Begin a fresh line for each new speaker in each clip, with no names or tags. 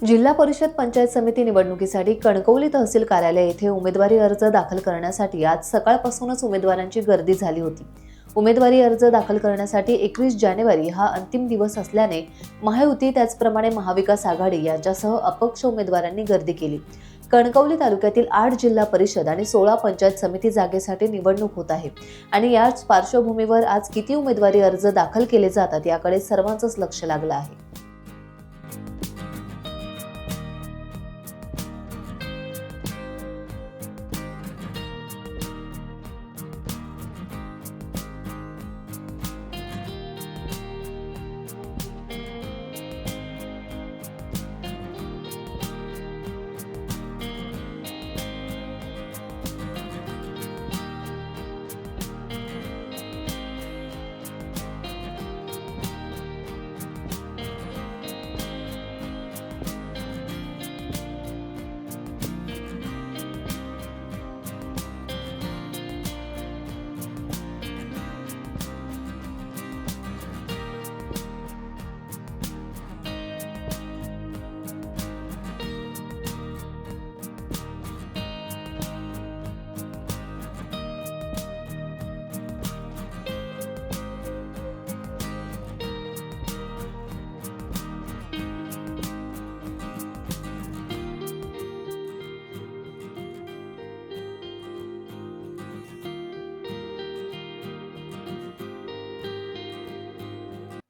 जिल्हा परिषद पंचायत समिती निवडणुकीसाठी कणकवली तहसील कार्यालय येथे उमेदवारी अर्ज दाखल करण्यासाठी आज सकाळपासूनच उमेदवारांची गर्दी झाली होती। उमेदवारी अर्ज दाखल करण्यासाठी 21 जानेवारी हा अंतिम दिवस असल्याने महायुती त्याचप्रमाणे महाविकास आघाडी यांच्यासह अपक्ष उमेदवारांनी गर्दी केली। कणकवली तालुक्यातील 8 जिल्हा परिषद आणि 16 पंचायत समिती जागेसाठी निवडणूक होत आहे आणि याच पार्श्वभूमीवर आज किती उमेदवारी अर्ज दाखल केले जातात याकडे सर्वांचंच लक्ष लागलं आहे।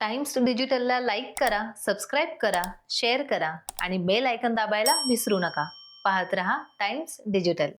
टाइम्स डिजिटलला लाईक करा, सबस्क्राइब करा, शेअर करा आणि बेल आयकॉन दाबायला विसरू नका। पाहत रहा टाइम्स डिजिटल।